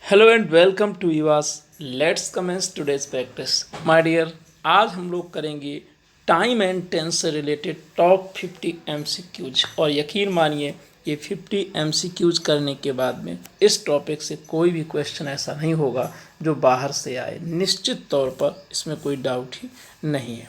Hello and welcome to यूआस let's commence today's practice my dear. आज हम लोग करेंगे टाइम एंड टेंस से रिलेटेड टॉप 50 एमसीक्यूज। और यकीन मानिए ये 50 एमसीक्यूज करने के बाद में इस टॉपिक से कोई भी क्वेश्चन ऐसा नहीं होगा जो बाहर से आए, निश्चित तौर पर इसमें कोई डाउट ही नहीं है।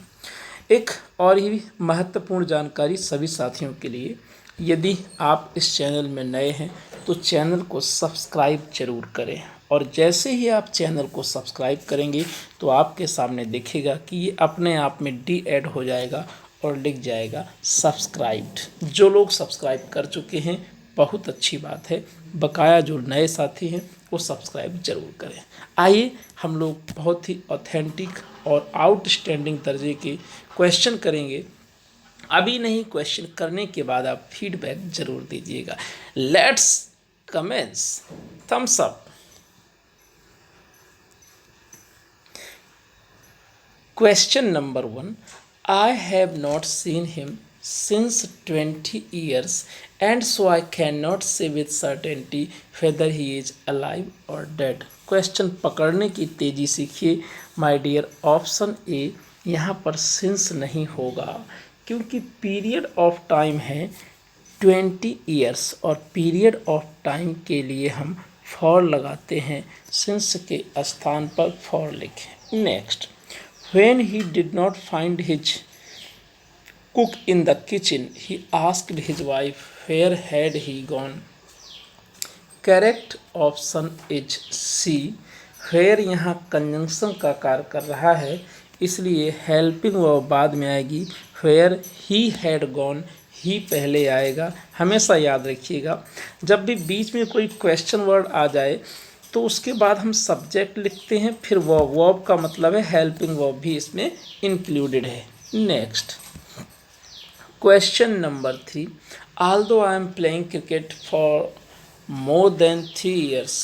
एक और ही महत्वपूर्ण जानकारी सभी साथियों के लिए, यदि आप इस चैनल में नए हैं तो चैनल को सब्सक्राइब जरूर करें। और जैसे ही आप चैनल को सब्सक्राइब करेंगे तो आपके सामने दिखेगा कि ये अपने आप में डी ऐड हो जाएगा और लिख जाएगा सब्सक्राइब्ड। जो लोग सब्सक्राइब कर चुके हैं बहुत अच्छी बात है, बकाया जो नए साथी हैं वो सब्सक्राइब जरूर करें। आइए हम लोग बहुत ही ऑथेंटिक और आउटस्टैंडिंग दर्जे के क्वेश्चन करेंगे। अभी नहीं, क्वेश्चन करने के बाद आप फीडबैक जरूर दीजिएगा। Let's commence, thumbs up. Question number 1. I have not seen him since 20 years and so I cannot say with certainty whether he is alive or dead. Question पकड़ने की तेजी सीखिए माय डियर। ऑप्शन ए यहाँ पर since नहीं होगा क्योंकि period of time है 20 ईयर्स और पीरियड ऑफ टाइम के लिए हम फॉर लगाते हैं, सिंस के स्थान पर फॉर लिखें। Next, when he did not find his cook in the kitchen, he asked his wife where had he gone. Correct option is C. where यहाँ कंजंक्शन का कार्य कर रहा है, इसलिए हेल्पिंग वर्ब बाद में आएगी। where he had gone, ही पहले आएगा। हमेशा याद रखिएगा जब भी बीच में कोई क्वेश्चन वर्ड आ जाए तो उसके बाद हम सब्जेक्ट लिखते हैं, फिर वर्ब का मतलब है हेल्पिंग वर्ब भी इसमें इंक्लूडेड है। Next, question number 3. Although I am playing cricket for more than 3 years,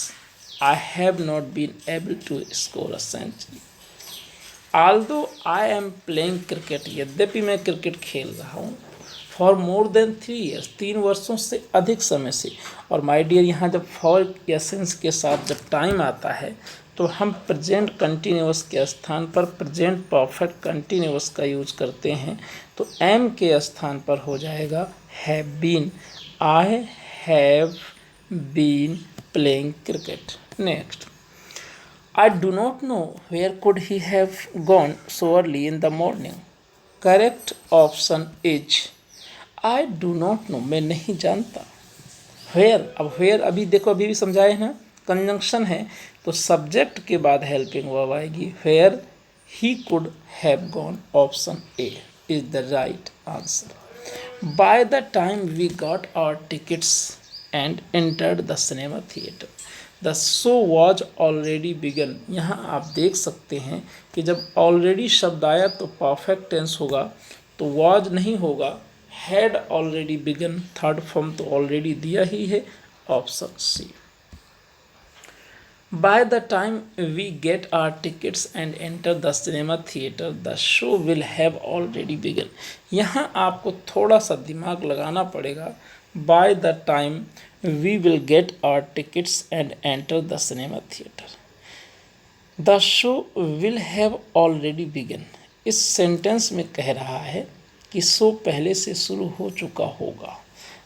I have not been able to score a century. Although I am playing cricket, यद्यपि मैं क्रिकेट खेल रहा हूँ, फॉर मोर देन 3 ईयर्स, 3 वर्षों से अधिक समय से। और माय डियर यहाँ जब फॉर या सिंस के साथ जब टाइम आता है तो हम प्रेजेंट कंटिन्यूअस के स्थान पर प्रेजेंट परफेक्ट कंटिन्यूअस का यूज करते हैं, तो एम के स्थान पर हो जाएगा have been. I have been playing cricket. Next, I do not know where could he have gone so early in the morning. Correct option is I do not know, मैं नहीं जानता। Where, अब where अभी देखो अभी भी समझाए ना, कंजंक्शन है तो सब्जेक्ट के बाद हेल्पिंग वर्ब आएगी। Where he could have gone, option A is the right answer. By the time we got our tickets and entered the cinema theater, the show was already begun. यहाँ आप देख सकते हैं कि जब ऑलरेडी शब्द आया तो परफेक्ट टेंस होगा, तो वॉज नहीं होगा, had already begun. Third form तो ऑलरेडी दिया ही है, option C. By the time we get our tickets and enter the cinema theatre the show will have already begun. यहाँ आपको थोड़ा सा दिमाग लगाना पड़ेगा। By the time we will get our tickets and enter the cinema theater. The show will have already begun. इस sentence में कह रहा है कि शो पहले से शुरू हो चुका होगा,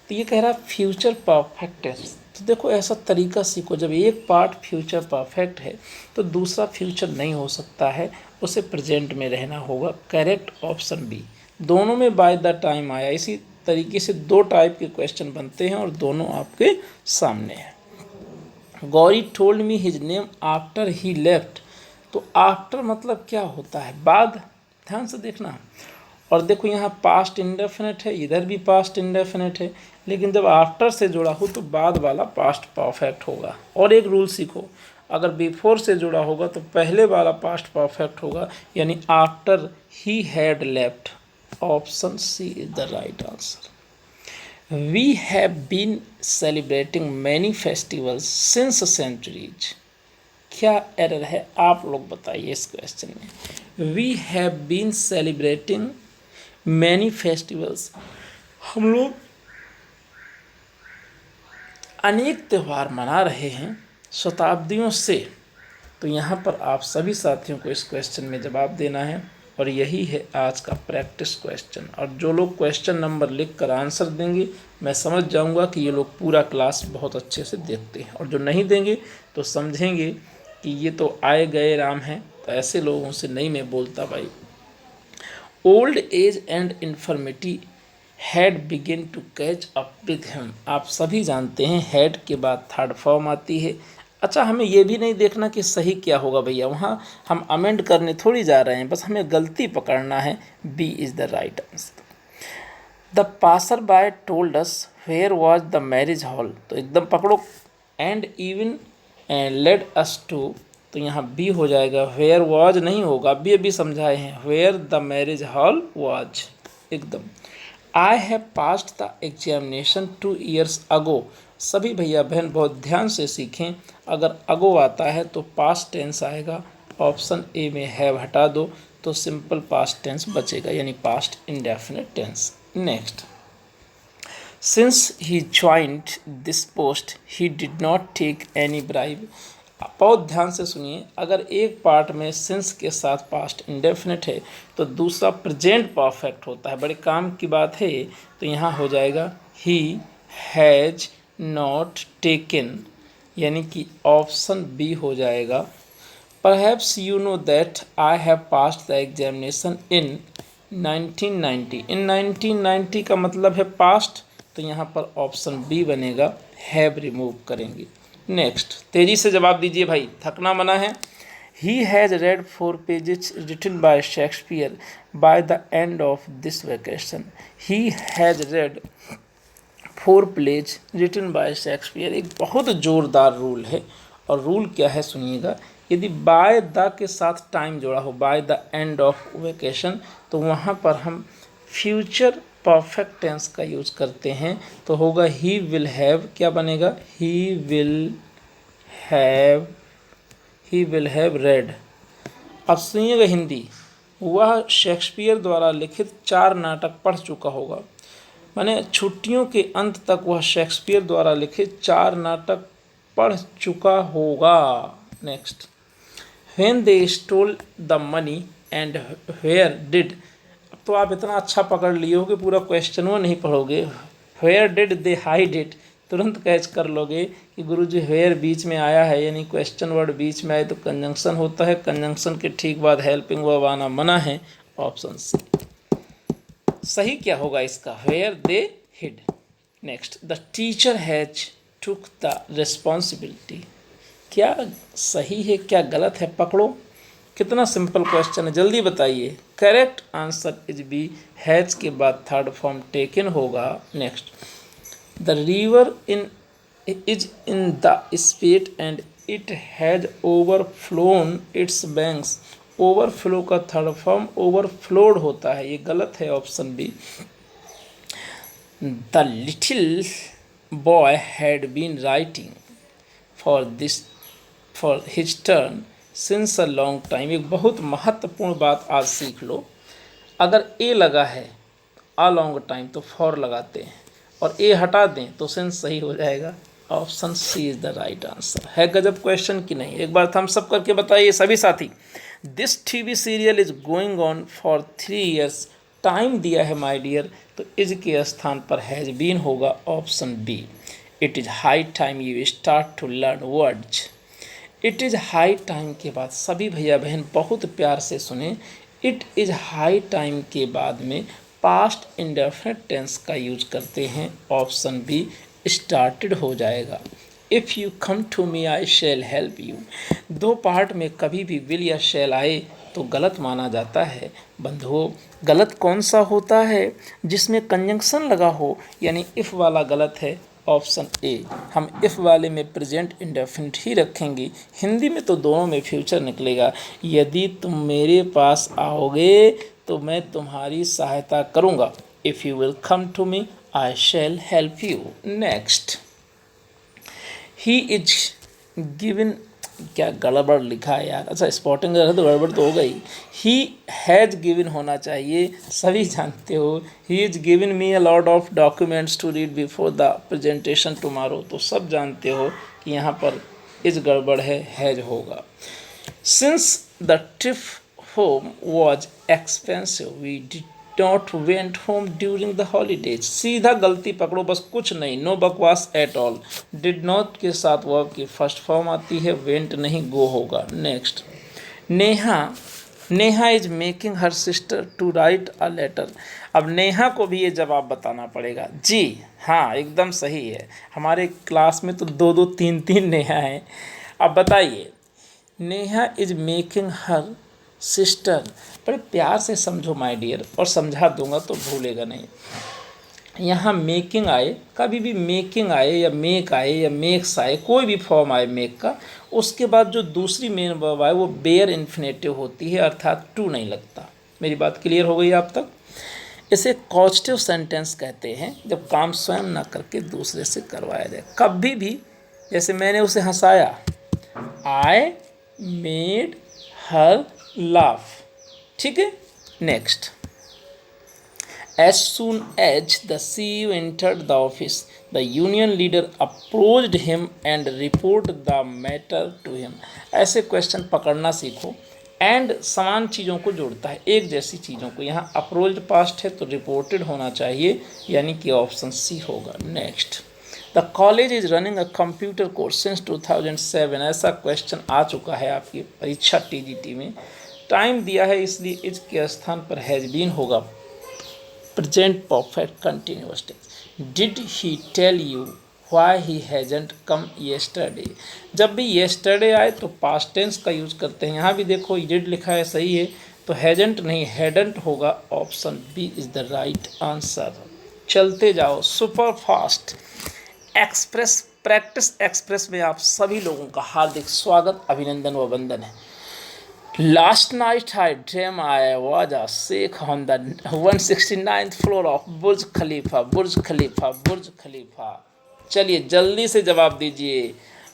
तो ये कह रहा है फ्यूचर परफेक्ट टेंस। तो देखो ऐसा तरीका सीखो, जब एक पार्ट फ्यूचर परफेक्ट है तो दूसरा फ्यूचर नहीं हो सकता है, उसे प्रेजेंट में रहना होगा। Correct option B. दोनों में बाय द टाइम आया। इसी तरीके से 2 टाइप के क्वेश्चन बनते हैं और दोनों आपके सामने हैं। Gauri told me his name after he left, तो आफ्टर मतलब क्या होता है, बाद। ध्यान से देखना। और देखो यहाँ पास्ट इंडेफिनिट है, इधर भी पास्ट इंडेफिनिट है, लेकिन जब आफ्टर से जुड़ा हो तो बाद वाला पास्ट परफेक्ट होगा। और एक रूल सीखो, अगर बिफोर से जुड़ा होगा तो पहले वाला पास्ट परफेक्ट होगा, यानी after he had left. Option C is the right answer. We have been celebrating many festivals since centuries. क्या एरर है आप लोग बताइए इस क्वेश्चन में। We have been celebrating many festivals. हम लोग अनेक त्यौहार मना रहे हैं शताब्दियों से। तो यहाँ पर आप सभी साथियों को इस क्वेश्चन में जवाब देना है और यही है आज का प्रैक्टिस क्वेश्चन। और जो लोग क्वेश्चन नंबर लिख कर आंसर देंगे मैं समझ जाऊँगा कि ये लोग पूरा क्लास बहुत अच्छे से देखते हैं, और जो नहीं देंगे तो समझेंगे कि ये तो आए गए राम हैं। तो ऐसे लोगों से नहीं मैं बोलता भाई। Old age and infirmity had begin to catch up with him. आप सभी जानते हैं हैड के बाद थर्ड फॉर्म आती है। अच्छा, हमें ये भी नहीं देखना कि सही क्या होगा भैया, वहाँ हम अमेंड करने थोड़ी जा रहे हैं, बस हमें गलती पकड़ना है। B is the right answer. The passer by told us where was the marriage hall. तो एकदम पकड़ो। And even led us to, तो यहाँ बी हो जाएगा, वेयर वॉज नहीं होगा, अभी समझाए हैं, where the marriage hall was एकदम। I have passed the examination 2 years ago. सभी भैया बहन बहुत ध्यान से सीखें, अगर अगो आता है तो पास्ट टेंस आएगा। ऑप्शन ए में हैव हटा दो तो सिंपल पास्ट टेंस बचेगा, यानी past indefinite tense. Next, since he joined this post he did not take any bribe. बहुत ध्यान से सुनिए, अगर एक पार्ट में सिंस के साथ पास्ट इंडेफिनिट है तो दूसरा प्रेजेंट परफेक्ट होता है, बड़े काम की बात है। तो यहाँ हो जाएगा ही हैज़ नॉट टेकन, यानी कि ऑप्शन बी हो जाएगा। Perhaps you know that I have passed the examination in 1990। In 1990 का मतलब है पास्ट, तो यहाँ पर ऑप्शन बी बनेगा, हैव रिमूव करेंगे। नेक्स्ट, तेजी से जवाब दीजिए भाई, थकना मना है। He has read 4 pages written by Shakespeare by the end of this vacation. He has read 4 plays written by Shakespeare एक बहुत ज़ोरदार रूल है, और रूल क्या है सुनिएगा। यदि बाय द के साथ टाइम जोड़ा हो, bye the end of vacation, तो वहाँ पर हम फ्यूचर परफेक्ट टेंस का यूज करते हैं, तो होगा ही विल हैव। क्या बनेगा, ही विल हैव रेड। अब सुनिएगा हिंदी, वह शेक्सपियर द्वारा लिखित 4 नाटक पढ़ चुका होगा। माने छुट्टियों के अंत तक वह शेक्सपियर द्वारा लिखित 4 नाटक पढ़ चुका होगा। Next, when they stole the money and where did. अब तो आप इतना अच्छा पकड़ लिए हो कि पूरा क्वेश्चन वो नहीं पढ़ोगे। Where did they hide it, तुरंत कैच कर लोगे कि गुरुजी वेयर बीच में आया है, यानी क्वेश्चन वर्ड बीच में आए तो कंजंक्शन होता है, कंजंक्शन के ठीक बाद हेल्पिंग वर्ब आना मना है। ऑप्शन सी सही क्या होगा इसका, where they hid. Next, the teacher has took the responsibility. क्या सही है क्या गलत है, पकड़ो। कितना सिंपल क्वेश्चन है, जल्दी बताइए। Correct answer is B, has के बाद थर्ड फॉर्म टेकन होगा। Next, the river is in the spate and it has overflown its banks. Overflow का थर्ड फॉर्म ओवरफ्लोड होता है, ये गलत है, option B. The little boy had been writing for his turn since a long time. एक बहुत महत्वपूर्ण बात आज सीख लो, अगर ए लगा है अ लॉन्ग टाइम तो फॉर लगाते हैं, और ए हटा दें तो सिंस सही हो जाएगा। Option C is the right answer. है गजब क्वेश्चन की नहीं, एक बार थम्स अप करके बताइए सभी साथी। This TV serial is going on for 3 years। Time दिया है माय डियर, तो इज के स्थान पर हैज बीन होगा, option B. It is high time you start to learn words. It is high time के बाद सभी भैया बहन बहुत प्यार से सुने, इट इज़ हाई टाइम के बाद में पास्ट इंडेफिनिट टेंस का यूज करते हैं, ऑप्शन बी स्टार्टेड हो जाएगा। If you come to me I shall help you. 2 part में कभी भी विल या शैल आए तो गलत माना जाता है। बंधुओं, गलत कौन सा होता है, जिसमें कंजंक्शन लगा हो, यानी इफ़ वाला गलत है, ऑप्शन ए। हम इफ़ वाले में प्रेजेंट इंडेफिनिट ही रखेंगे, हिंदी में तो दोनों में फ्यूचर निकलेगा। यदि तुम मेरे पास आओगे तो मैं तुम्हारी सहायता करूँगा। If you will come to me I shall help you. Next, he is given. क्या गड़बड़ लिखा है यार, अच्छा स्पॉटिंग है तो गड़बड़ तो हो गई। ही हैज़ गिवन होना चाहिए, सभी जानते हो। He is given me a lot of documents to read before the presentation tomorrow, तो सब जानते हो कि यहाँ पर इज गड़बड़ हैज होगा। Since the trip home was expensive we did not went home during the holidays. सीधा गलती पकड़ो बस, कुछ नहीं, नो बकवास एट ऑल। डिड नॉट के साथ वर्ब की फर्स्ट फॉर्म आती है, वेंट नहीं, गो होगा। Next, Neha is making her sister to write a letter. अब नेहा को भी ये जवाब बताना पड़ेगा। जी हाँ, एकदम सही है। हमारे क्लास में तो दो दो तीन तीन नेहा हैं। अब बताइए, Neha is making her sister, बड़े प्यार से समझो माय डियर, और समझा दूंगा तो भूलेगा नहीं। यहाँ मेकिंग आए, कभी भी मेकिंग आए या मेक आए या मेक्स आए, कोई भी फॉर्म आए मेक का, उसके बाद जो दूसरी मेन वर्ब आए वो बेयर इन्फिनेटिव होती है, अर्थात टू नहीं लगता। मेरी बात क्लियर हो गई आप तक? इसे कॉजेटिव सेंटेंस कहते हैं, जब काम स्वयं ना करके दूसरे से करवाया जाए। कभी भी, जैसे मैंने उसे हंसाया, आई मेड हर लाफ, ठीक है। Next, as soon as the CEO entered the office, the union leader approached him and reported the matter to him। ऐसे क्वेश्चन पकड़ना सीखो। एंड समान चीज़ों को जोड़ता है, एक जैसी चीज़ों को। यहाँ अप्रोच्ड पास्ट है तो रिपोर्टेड होना चाहिए, यानी कि ऑप्शन सी होगा। Next, the college is running a computer course since 2007। ऐसा क्वेश्चन आ चुका है आपकी परीक्षा टीजीटी में। टाइम दिया है, इसलिए इज के स्थान पर हैज बीन होगा, present perfect continuous tense. Did he tell you why he hasn't come yesterday. जब भी येस्टरडे आए तो पास्ट टेंस का यूज करते हैं। यहाँ भी देखो डिड लिखा है, सही है, तो हैजंट नहीं हैडंट होगा। Option B is the right answer. चलते जाओ super fast. Express practice express में आप सभी लोगों का हार्दिक स्वागत, अभिनंदन व वंदन है। Last night I dreamt I was a sheikh on the 169th floor of Burj Khalifa, Burj Khalifa, Burj Khalifa। चलिए जल्दी से जवाब दीजिए।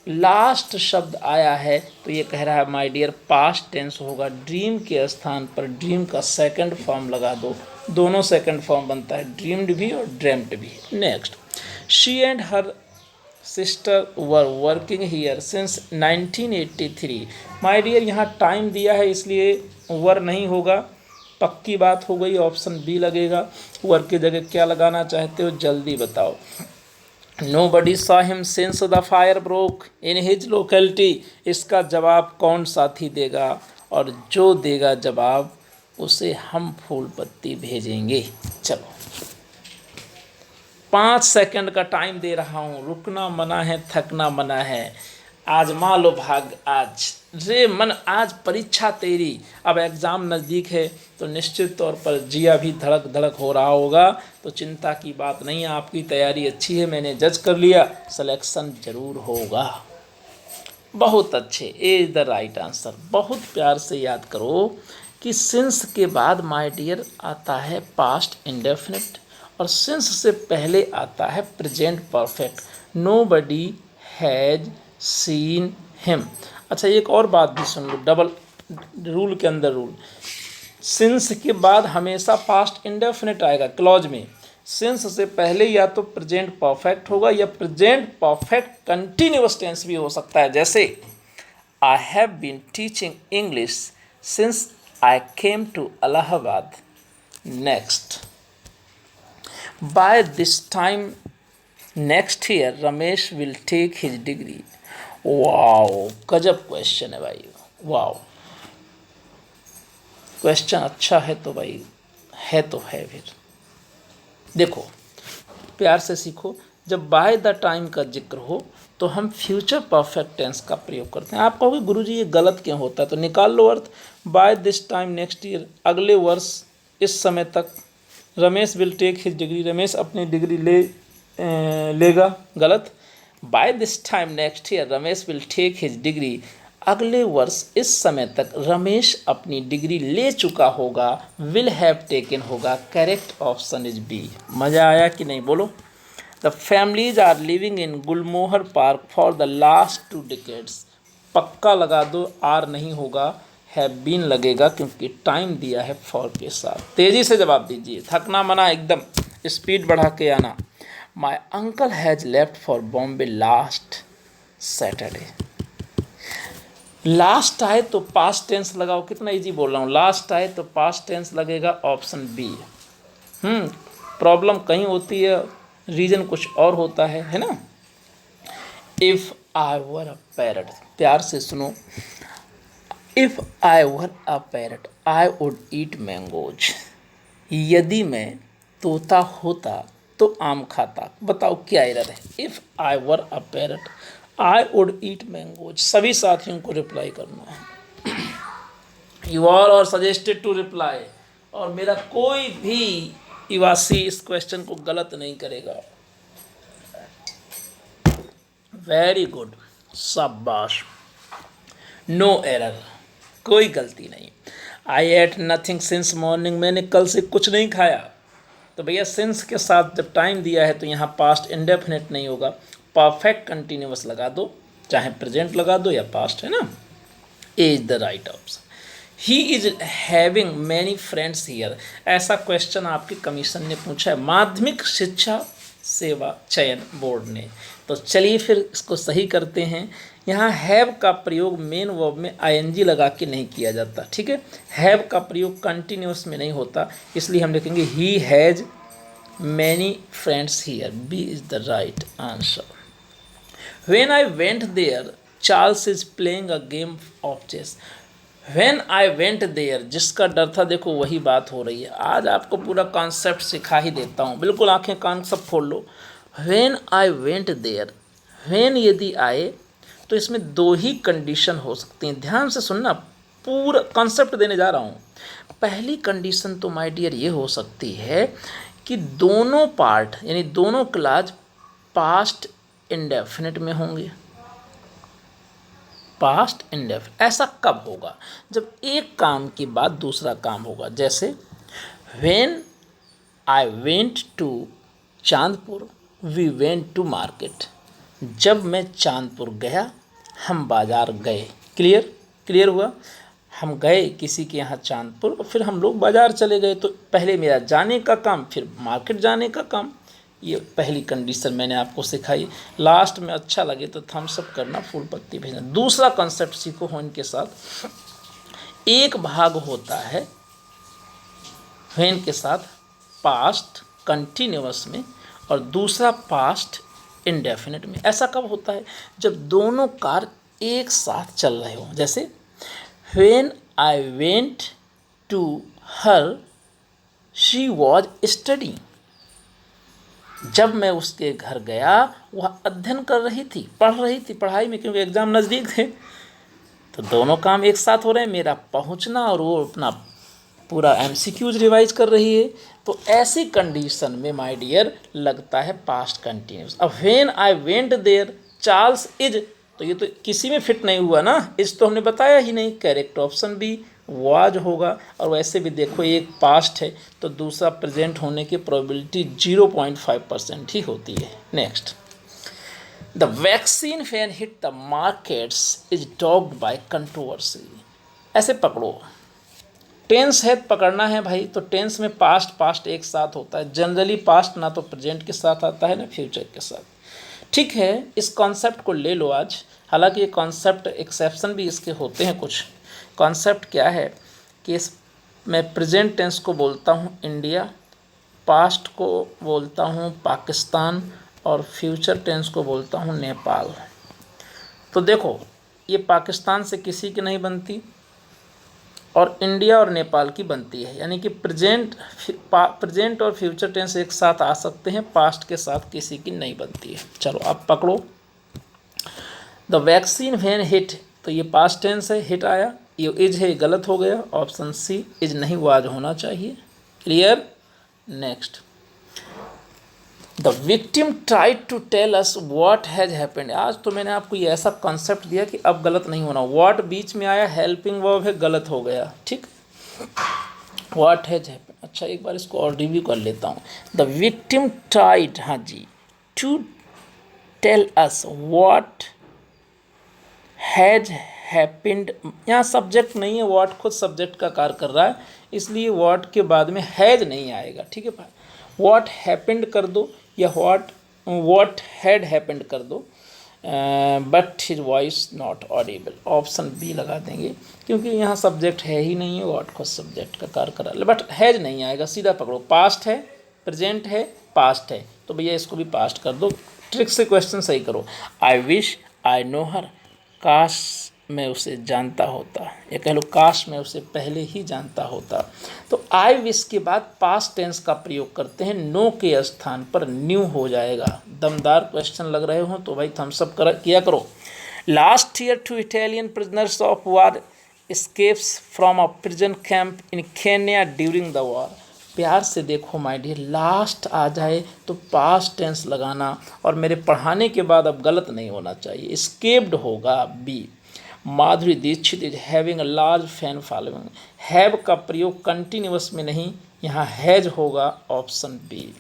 लास्ट शब्द आया है तो ये कह रहा है माय डियर पास्ट टेंस होगा। ड्रीम के स्थान पर ड्रीम का सेकंड फॉर्म लगा दो, दोनों सेकंड फॉर्म बनता है, ड्रीम्ड भी और ड्रेम्ड भी। Next, she and her sister were working here since 1983। My dear यहाँ टाइम दिया है इसलिए वर नहीं होगा, पक्की बात हो गई, ऑप्शन बी लगेगा। वर की जगह क्या लगाना चाहते हो जल्दी बताओ। Nobody saw him since the fire broke in his locality। इसका जवाब कौन साथी देगा, और जो देगा जवाब उसे हम फूल पत्ती भेजेंगे। चलो 5 सेकंड का टाइम दे रहा हूँ, रुकना मना है, थकना मना है। आजमा लो भाग आज, रे मन आज परीक्षा तेरी। अब एग्ज़ाम नज़दीक है तो निश्चित तौर पर जिया भी धड़क धड़क हो रहा होगा, तो चिंता की बात नहीं है, आपकी तैयारी अच्छी है, मैंने जज कर लिया, सिलेक्शन जरूर होगा। बहुत अच्छे, A is the right answer. बहुत प्यार से याद करो कि सिंस के बाद माय डियर आता है पास्ट इंडेफिनिट, और सिंस से पहले आता है present perfect. Nobody has seen him. अच्छा एक और बात भी सुन लो, डबल रूल के अंदर रूल। सिंस के बाद हमेशा पास्ट इंडेफिनिट आएगा क्लॉज में। सिंस से पहले या तो प्रेजेंट परफेक्ट होगा या प्रेजेंट परफेक्ट कंटिन्यूअस टेंस भी हो सकता है। जैसे I have been teaching English since I came to Allahabad. Next, by this time next year Ramesh will take his degree. Wow, गजब क्वेश्चन है भाई, वाओ। क्वेश्चन अच्छा है तो भाई है तो है। फिर देखो प्यार से सीखो, जब बाय द टाइम का जिक्र हो तो हम फ्यूचर परफेक्ट टेंस का प्रयोग करते हैं। आप कहोगे गुरुजी ये गलत क्यों होता है, तो निकाल लो अर्थ। By this time next year, अगले वर्ष इस समय तक, Ramesh will take his degree, Ramesh अपनी डिग्री लेगा, गलत। By this time next year Ramesh will take his degree, अगले वर्ष इस समय तक रमेश अपनी डिग्री ले चुका होगा, विल हैव टेकन होगा। Correct option is B. मज़ा आया कि नहीं बोलो। The families are living in Gulmohar park for the last 2 decades। पक्का लगा दो, आर नहीं होगा, हैव बीन लगेगा, क्योंकि टाइम दिया है फॉर के साथ। तेज़ी से जवाब दीजिए, थकना मना, एकदम स्पीड बढ़ा के आना। My uncle has left for Bombay last Saturday. Last आए तो पास्ट टेंस लगाओ, कितना इजी बोल रहा हूँ, लास्ट आए तो पास्ट टेंस लगेगा, ऑप्शन बी। प्रॉब्लम कहीं होती है, रीजन कुछ और होता है ना। If I were a parrot, प्यार से सुनो, if I were a parrot I would eat mangoes, यदि मैं तोता होता तो आम खाता। बताओ क्या एरर है। If I were a parrot I would eat mangoes, सभी साथियों को रिप्लाई करना है। You all are suggested to reply, और मेरा कोई भी युवासी इस क्वेश्चन को गलत नहीं करेगा। वेरी गुड, शाबाश, नो एरर, कोई गलती नहीं। आई एट नथिंग सिंस मॉर्निंग, मैंने कल से कुछ नहीं खाया। तो भैया सिंस के साथ जब टाइम दिया है तो यहाँ पास्ट इंडेफिनिट नहीं होगा, परफेक्ट कंटिन्यूअस लगा दो, चाहे प्रेजेंट लगा दो या पास्ट, है ना। A is the right option. He is having many friends here, ऐसा क्वेश्चन आपके कमीशन ने पूछा है, माध्यमिक शिक्षा सेवा चयन बोर्ड ने। तो चलिए फिर इसको सही करते हैं। यहाँ हैव का प्रयोग मेन वर्ब में आईएनजी लगा के नहीं किया जाता, ठीक है। हैव का प्रयोग कंटिन्यूस में नहीं होता, इसलिए हम लिखेंगे he has many friends here, B is the right answer. When I went there Charles is playing a game of chess, when I went there, जिसका डर था, देखो वही बात हो रही है। आज आपको पूरा कॉन्सेप्ट सिखा ही देता हूँ, बिल्कुल आंखें कान सब खोल लो। When I went there, when यदि आए तो इसमें दो ही कंडीशन हो सकती हैं, ध्यान से सुनना, पूरा कॉन्सेप्ट देने जा रहा हूँ। पहली कंडीशन तो माय डियर ये हो सकती है कि दोनों पार्ट यानी दोनों क्लाज पास्ट इंडेफिनिट में होंगे। पास्ट इंडेफिनिट ऐसा कब होगा, जब एक काम के बाद दूसरा काम होगा। जैसे when I went to Chandpur we went to market, जब मैं चांदपुर गया हम बाज़ार गए। क्लियर हुआ, हम गए किसी के यहाँ चांदपुर और फिर हम लोग बाज़ार चले गए। तो पहले मेरा जाने का काम, फिर मार्केट जाने का काम, ये पहली कंडीशन मैंने आपको सिखाई। लास्ट में अच्छा लगे तो थम्स अप करना, फूल पत्ती भेजना। दूसरा कॉन्सेप्ट सीखो हो इनके साथ, एक भाग होता है व्हेन के साथ पास्ट कंटिन्यूअस में और दूसरा पास्ट इंडेफिनिट में। ऐसा कब होता है, जब दोनों कार्य एक साथ चल रहे हो। जैसे when I went to her she was studying, जब मैं उसके घर गया वह अध्ययन कर रही थी, पढ़ रही थी, पढ़ाई में, क्योंकि एग्ज़ाम नज़दीक थे। तो दोनों काम एक साथ हो रहे हैं, मेरा पहुंचना और वो अपना पूरा एमसीक्यूज रिवाइज कर रही है। तो ऐसी कंडीशन में माय डियर लगता है पास्ट कंटिन्यूस। अब when I went there Charles is, तो ये तो किसी में फिट नहीं हुआ ना, इस तो हमने बताया ही नहीं। करेक्ट ऑप्शन बी वाज होगा। और वैसे भी देखो एक पास्ट है तो दूसरा प्रेजेंट होने की प्रोबेबिलिटी 0.5% ही होती है। Next, the vaccine when hit the markets is talked by controversy, ऐसे पकड़ो, टेंस है पकड़ना है भाई। तो टेंस में पास्ट एक साथ होता है जनरली, पास्ट ना तो प्रेजेंट के साथ आता है ना फ्यूचर के साथ, ठीक है। इस कॉन्सेप्ट को ले लो आज। हालांकि ये कॉन्सेप्ट एक्सेप्शन भी इसके होते हैं कुछ। कॉन्सेप्ट क्या है कि मैं प्रेजेंट टेंस को बोलता हूँ इंडिया, पास्ट को बोलता हूँ पाकिस्तान और फ्यूचर टेंस को बोलता हूँ नेपाल। तो देखो ये पाकिस्तान से किसी की नहीं बनती और इंडिया और नेपाल की बनती है, यानी कि प्रेजेंट और फ्यूचर टेंस एक साथ आ सकते हैं, पास्ट के साथ किसी की नहीं बनती है। चलो अब पकड़ो, द वैक्सीन व्हेन हिट, तो ये पास्ट टेंस है, हिट आया, ये इज है, गलत हो गया, ऑप्शन सी इज नहीं वाज होना चाहिए। Clear. Next, the victim tried to tell us what has happened. आज तो मैंने आपको ये ऐसा कॉन्सेप्ट दिया कि अब गलत नहीं होना। व्हाट बीच में आया, हेल्पिंग वर्ब है, गलत हो गया, ठीक। व्हाट हैज हैपेंड, अच्छा एक बार इसको और रिव्यू कर लेता हूँ। द विक्टिम ट्राइड, हाँ जी, to tell us what has happened. यहाँ सब्जेक्ट नहीं है, व्हाट खुद सब्जेक्ट का कार्य कर रहा है, इसलिए व्हाट के बाद में हैज नहीं आएगा, ठीक है भाई। व्हाट हैपेंड कर दो या व्हाट हैड हैपेंड कर दो, but his voice not audible, option B लगा देंगे क्योंकि यहाँ सब्जेक्ट है ही नहीं है, व्हाट को सब्जेक्ट का कार्य करा, बट हैज नहीं आएगा, सीधा पकड़ो, पास्ट है, प्रेजेंट है, पास्ट है, तो भैया इसको भी पास्ट कर दो, ट्रिक से क्वेश्चन सही करो। आई विश आई नो हर, काश मैं उसे जानता होता, या कह लो काश मैं उसे पहले ही जानता होता। तो आई विश के बाद पास्ट टेंस का प्रयोग करते हैं, नो के स्थान पर न्यू हो जाएगा। दमदार क्वेश्चन लग रहे हो तो भाई थम्स अप किया करो। Last year 2 Italian prisoners of war escapes from a prison camp in Kenya during the war. प्यार से देखो माय डियर, लास्ट आ जाए तो पास्ट टेंस लगाना, और मेरे पढ़ाने के बाद अब गलत नहीं होना चाहिए, एस्केप्ड होगा B. Madhuri Dixit is having a large fan following, have का प्रयोग कंटिन्यूअस में नहीं, यहाँ हैज होगा, option B.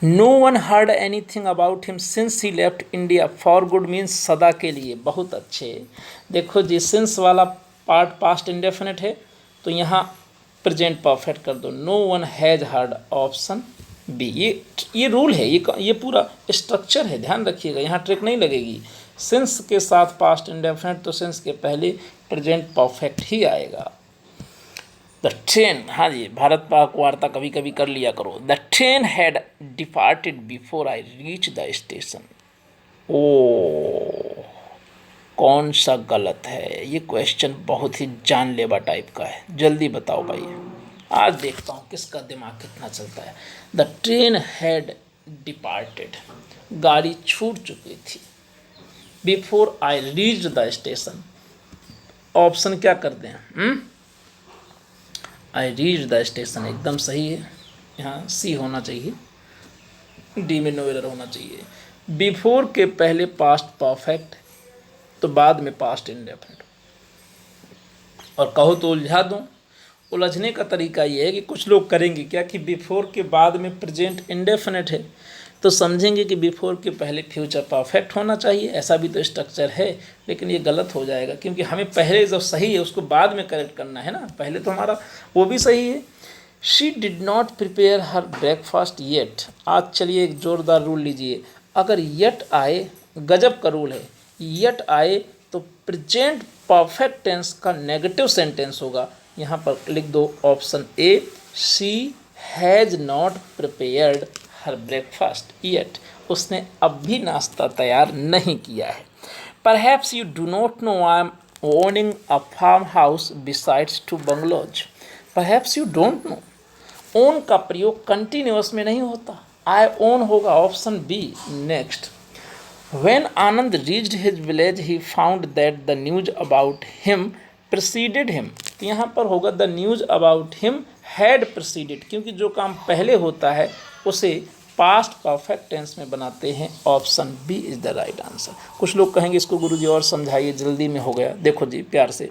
No one heard anything about him since he left India for good means सदा के लिए, बहुत अच्छे। देखो जी, सिंस वाला पार्ट पास्ट इंडेफिनिट है तो यहाँ प्रेजेंट परफेक्ट कर दो, no one has heard, option B. ये रूल है, ये पूरा स्ट्रक्चर है, ध्यान रखिएगा, यहाँ ट्रिक नहीं लगेगी। सिंस के साथ पास्ट इंडेफिनिट तो सिंस के पहले प्रेजेंट परफेक्ट ही आएगा। द ट्रेन, हाँ जी, भारत पाक वार्ता कभी कभी कर लिया करो। The train had departed before I reach the station. ओ, कौन सा गलत है? ये क्वेश्चन बहुत ही जानलेवा टाइप का है, जल्दी बताओ भाई, आज देखता हूँ किसका दिमाग कितना चलता है। द ट्रेन हैड डिपार्टेड, गाड़ी छूट चुकी थी, before I reach the station, option क्या कर दें? आई रीच द स्टेशन एकदम सही है, यहाँ सी होना चाहिए, डी में नो एरर होना चाहिए। बिफोर के पहले पास्ट परफेक्ट तो बाद में पास्ट इंडेफिनिट, और कहो तो उलझा दूँ। उलझने का तरीका ये है कि कुछ लोग करेंगे क्या कि बिफोर के बाद में प्रेजेंट इंडेफिनिट है तो समझेंगे कि बिफोर के पहले फ्यूचर परफेक्ट होना चाहिए, ऐसा भी तो स्ट्रक्चर है, लेकिन ये गलत हो जाएगा क्योंकि हमें पहले जो सही है उसको बाद में करेक्ट करना है ना, पहले तो हमारा वो भी सही है। She did not prepare her breakfast yet. आज चलिए एक जोरदार रूल लीजिए, अगर येट आए, गजब का रूल है, येट आए तो प्रेजेंट परफेक्ट टेंस का नेगेटिव सेंटेंस होगा, यहाँ पर लिख दो option A, she has not prepared her breakfast yet, उसने अब भी नाश्ता तैयार नहीं किया है। Perhaps you do not know I am owning a farm house besides 2 bungalows. Perhaps you don't know, own का प्रयोग कंटिन्यूअस में नहीं होता, आई ओन होगा, option B. Next, when Anand reached his village he found that the news about him preceded him, तो यहाँ पर होगा the news about him had preceded, क्योंकि जो काम पहले होता है उसे पास्ट परफेक्ट टेंस में बनाते हैं, option B is the right answer. कुछ लोग कहेंगे इसको गुरुजी और समझाइए, जल्दी में हो गया, देखो जी प्यार से।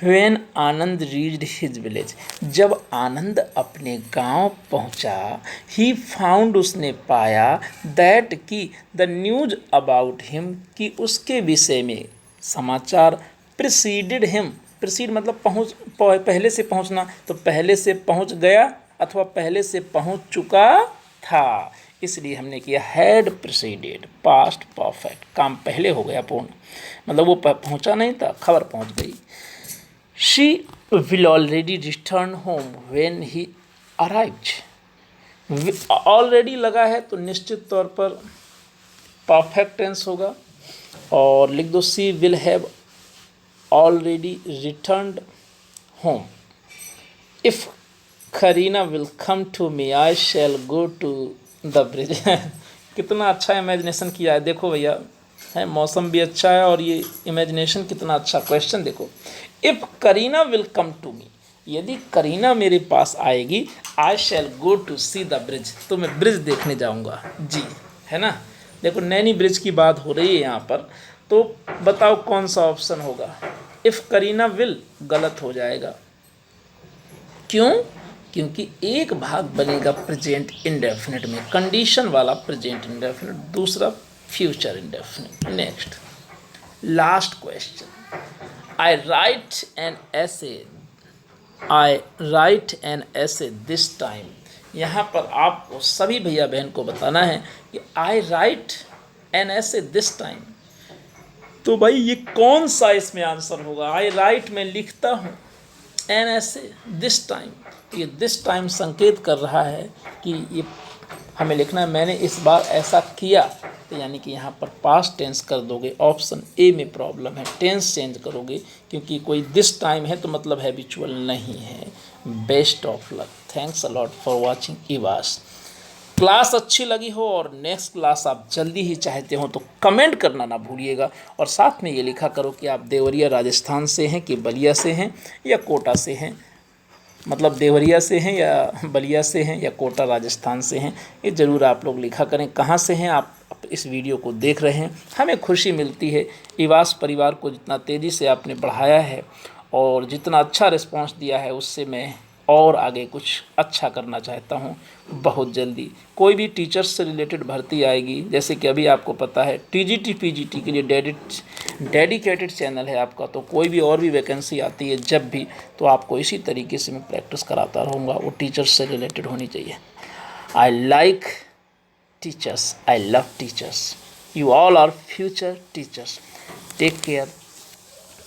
When Anand reached his village, जब आनंद अपने गांव पहुंचा, ही फाउंड, उसने पाया, दैट की द न्यूज अबाउट हिम, कि उसके विषय में समाचार, प्रिसीडेड हिम, प्रिसीड मतलब पहले से पहुंचना, तो पहले से पहुंच गया अथवा पहले से पहुंच चुका था, इसलिए हमने किया हैड प्रिसीडेड, पास्ट परफेक्ट, काम पहले हो गया पूर्ण, मतलब वो पहुंचा नहीं था, खबर पहुंच गई। She will already return home when he arrived, already लगा है तो निश्चित तौर पर परफेक्ट टेंस होगा, और लिख दो she will have already returned home. If Kareena will come to me I shall go to the bridge. कितना अच्छा इमेजिनेशन किया है, देखो भैया, है मौसम भी अच्छा है और ये इमेजिनेशन कितना अच्छा। क्वेश्चन देखो, if Kareena will come to me, यदि करीना मेरे पास आएगी, I shall go to see the bridge, तो मैं ब्रिज देखने जाऊंगा जी, है ना। देखो नैनी ब्रिज की बात हो रही है यहाँ पर, तो बताओ कौन सा ऑप्शन होगा। इफ़ करीना विल गलत हो जाएगा, क्यों? क्योंकि एक भाग बनेगा प्रेजेंट इंडेफिनिट में, कंडीशन वाला प्रेजेंट इंडेफिनिट, दूसरा future indefinite. Next, last question, I right an essay this time. यहाँ पर आपको सभी भैया बहन को बताना है कि आई राइट एन ऐसे दिस टाइम। तो भाई ये कौन सा इसमें आंसर होगा? आई राइट, मैं लिखता हूँ एन ऐसे दिस टाइम। ये दिस टाइम संकेत कर रहा है कि ये हमें लिखना है मैंने इस बार ऐसा किया, तो यानी कि यहाँ पर पास्ट टेंस कर दोगे। ऑप्शन ए में प्रॉब्लम है, टेंस चेंज करोगे, क्योंकि कोई दिस टाइम है तो मतलब हैबिचुअल नहीं है। Best of luck, thanks a lot for watching इवास। क्लास अच्छी लगी हो और नेक्स्ट क्लास आप जल्दी ही चाहते हो तो कमेंट करना ना भूलिएगा, और साथ में ये लिखा करो कि आप देवरिया राजस्थान से हैं कि बलिया से हैं या कोटा से हैं, मतलब देवरिया से हैं या बलिया से हैं या कोटा राजस्थान से हैं। ये ज़रूर आप लोग लिखा करें कहाँ से हैं आप इस वीडियो को देख रहे हैं। हमें खुशी मिलती है, इवास परिवार को जितना तेज़ी से आपने बढ़ाया है और जितना अच्छा रिस्पांस दिया है, उससे मैं और आगे कुछ अच्छा करना चाहता हूँ। बहुत जल्दी कोई भी टीचर्स से रिलेटेड भर्ती आएगी, जैसे कि अभी आपको पता है टीजीटी पीजीटी के लिए डेडिकेटेड चैनल है आपका, तो कोई भी और भी वैकेंसी आती है जब भी, तो आपको इसी तरीके से मैं प्रैक्टिस कराता रहूँगा। वो टीचर्स से रिलेटेड होनी चाहिए। I like teachers, I love teachers, you all are future teachers. Take care.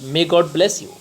May God bless you.